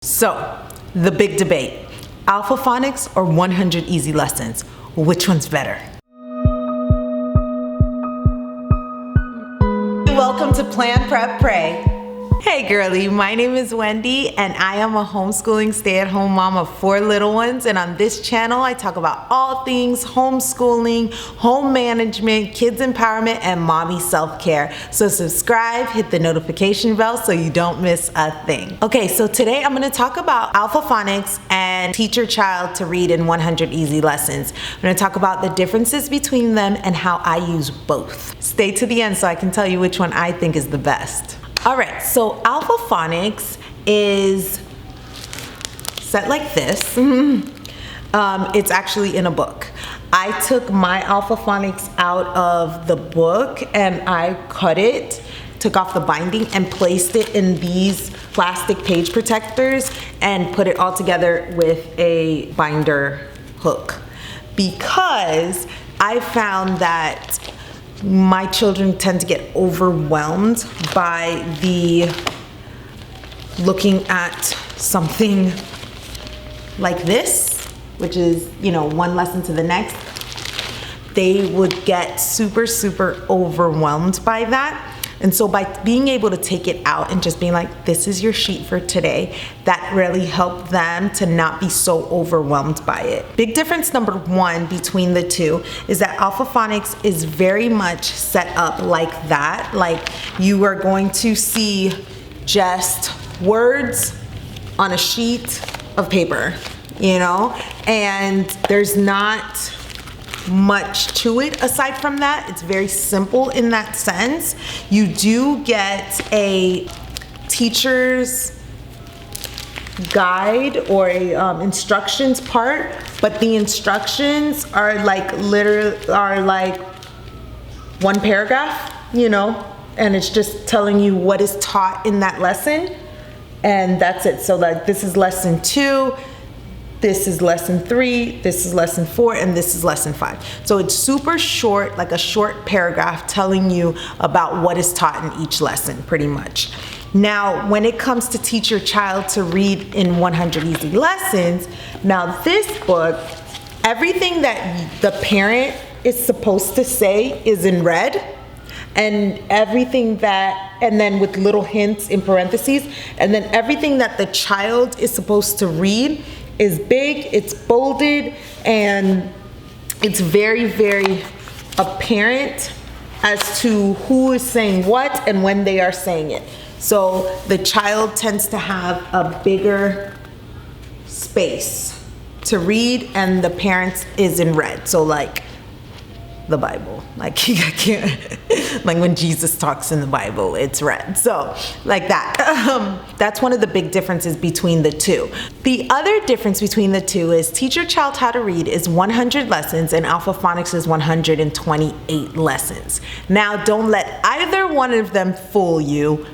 So, the big debate, alpha phonics or 100 easy lessons? Which one's better? Welcome to Plan, Prep, Pray. Hey girlie, my name is Wendy and I am a homeschooling stay-at-home mom of 4 little ones, and on this channel I talk about all things homeschooling, home management, kids empowerment, and mommy self-care. So subscribe, hit the notification bell so you don't miss a thing. Okay, so today I'm going to talk about alpha phonics and teach your child to read in 100 easy lessons. I'm going to talk about the differences between them and how I use both. Stay to the end so I can tell you which one I think is the best. Alright, so alpha phonics is set like this. It's actually in a book. I took my alpha phonics out of the book and I cut it, took off the binding and placed it in these plastic page protectors and put it all together with a binder hook, because I found that my children tend to get overwhelmed by looking at something like this, which is, one lesson to the next. They would get super overwhelmed by that. And so by being able to take it out and just being like, this is your sheet for today, that really helped them to not be so overwhelmed by it. Big difference number 1 between the two is that alpha phonics is very much set up like that. Like, you are going to see just words on a sheet of paper, and there's not much to it aside from that. It's very simple in that sense. You do get a teacher's guide or a instructions part, but the instructions are like one paragraph, and it's just telling you what is taught in that lesson, and that's it. So like, this is lesson 2, this is lesson 3, this is lesson 4, and this is lesson 5. So it's super short, like a short paragraph telling you about what is taught in each lesson, pretty much. Now, when it comes to teach your child to read in 100 easy lessons, now this book, everything that the parent is supposed to say is in red, and and then with little hints in parentheses, and then everything that the child is supposed to read is big, it's bolded, and it's very apparent as to who is saying what and when they are saying it. So the child tends to have a bigger space to read, and the parent is in red. So like the Bible, like when Jesus talks in the Bible, it's red. So like that. That's one of the big differences between the two. The other difference between the two is teach your child how to read is 100 lessons and alpha phonics is 128 lessons. Now, don't let either one of them fool you.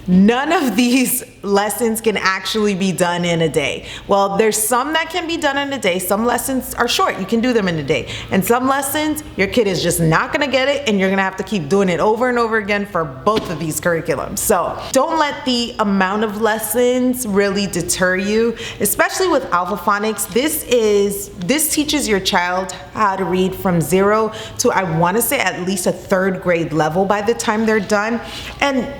None of these lessons can actually be done in a day. Well, there's some that can be done in a day. Some lessons are short. You can do them in a day. And some lessons, your kid is just not going to get it, and you're going to have to keep doing it over and over again for both of these curriculums. So don't let the amount of lessons really deter you, especially with alpha phonics. This teaches your child how to read from 0 to, I want to say, at least a 3rd grade level by the time they're done. And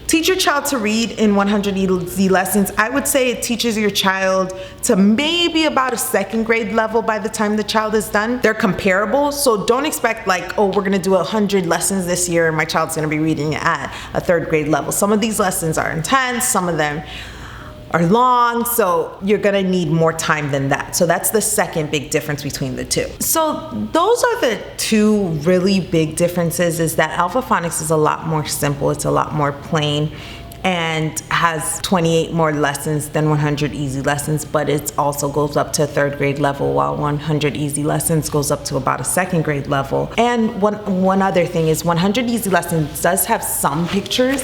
teach your child to read in 100 easy lessons. I would say it teaches your child to maybe about a 2nd grade level by the time the child is done. They're comparable, so don't expect like, oh, we're gonna do 100 lessons this year and my child's gonna be reading at a 3rd grade level. Some of these lessons are intense, some of them are long, so you're gonna need more time than that. So that's the second big difference between the two. So those are the two really big differences, is that alpha phonics is a lot more simple, it's a lot more plain, and has 28 more lessons than 100 easy lessons, but it also goes up to a 3rd grade level, while 100 easy lessons goes up to about a 2nd grade level. And one other thing is 100 easy lessons does have some pictures.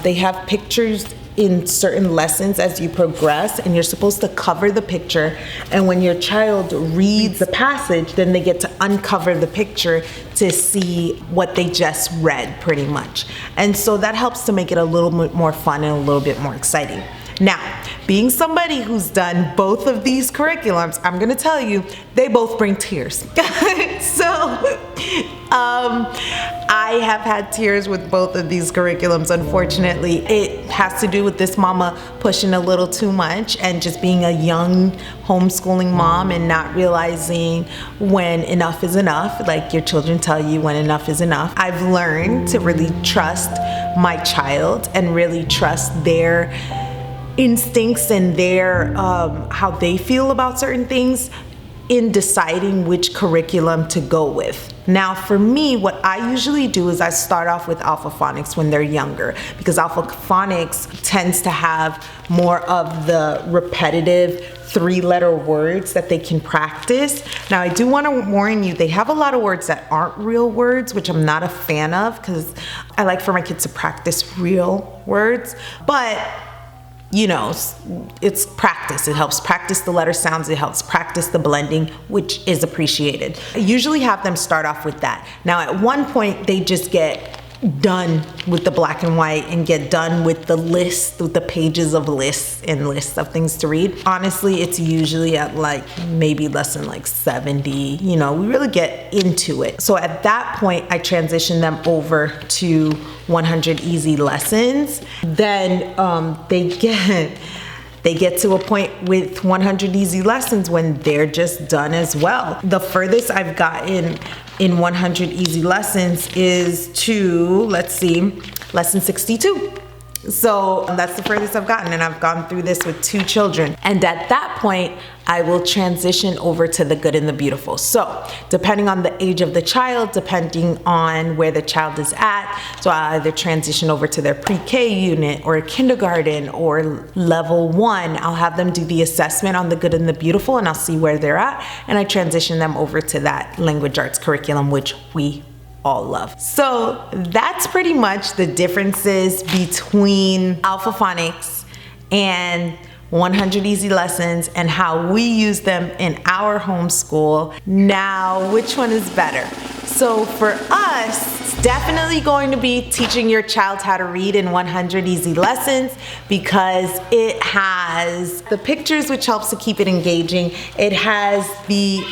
They have pictures in certain lessons as you progress, and you're supposed to cover the picture, and when your child reads the passage, then they get to uncover the picture to see what they just read, pretty much. And so that helps to make it a little bit more fun and a little bit more exciting. Now, being somebody who's done both of these curriculums, I'm gonna tell you, they both bring tears. So, I have had tears with both of these curriculums, unfortunately. It has to do with this mama pushing a little too much and just being a young homeschooling mom and not realizing when enough is enough. Like your children tell you when enough is enough. I've learned to really trust my child and really trust their instincts and their how they feel about certain things in deciding which curriculum to go with. Now for me, what I usually do is I start off with Alpha Phonics when they're younger, because Alpha Phonics tends to have more of the repetitive 3-letter words that they can practice. Now I do want to warn you, they have a lot of words that aren't real words, which I'm not a fan of, because I like for my kids to practice real words, but you know, it's practice. It helps practice the letter sounds. It helps practice the blending, which is appreciated. I usually have them start off with that. Now, at one point, they just get done with the black and white and get done with the list, with the pages of lists and lists of things to read. Honestly, it's usually at like maybe lesson like 70, you know, we really get into it. So at that point, I transition them over to 100 easy lessons. Then they get to a point with 100 easy lessons when they're just done as well. The furthest I've gotten in 100 easy lessons is to, let's see, lesson 62. So that's the furthest I've gotten, and I've gone through this with 2 children. And at that point, I will transition over to the good and the beautiful. So depending on the age of the child, depending on where the child is at, so I'll either transition over to their pre-K unit or kindergarten or level 1. I'll have them do the assessment on the good and the beautiful, and I'll see where they're at, and I transition them over to that language arts curriculum, which we all love. So that's pretty much the differences between Alpha Phonics and 100 easy lessons and how we use them in our homeschool. Now, which one is better? So for us, it's definitely going to be teaching your child how to read in 100 easy lessons, because it has the pictures, which helps to keep it engaging. It has the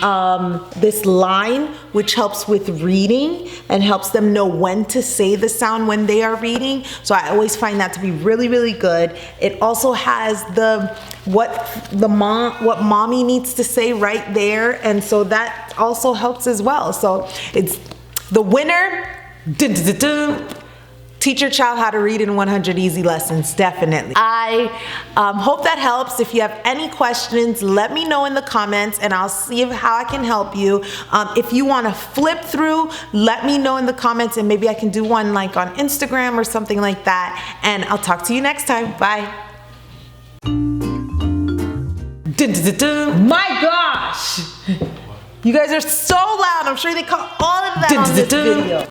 this line, which helps with reading and helps them know when to say the sound when they are reading. So I always find that to be really, really good. It also has what mommy needs to say right there, and so that also helps as well. So it's the winner. Teach your child how to read in 100 easy lessons, definitely. I hope that helps. If you have any questions, let me know in the comments and I'll see how I can help you. If you want to flip through, let me know in the comments and maybe I can do one like on Instagram or something like that. And I'll talk to you next time. Bye. My gosh! You guys are so loud. I'm sure they caught all of that on this video.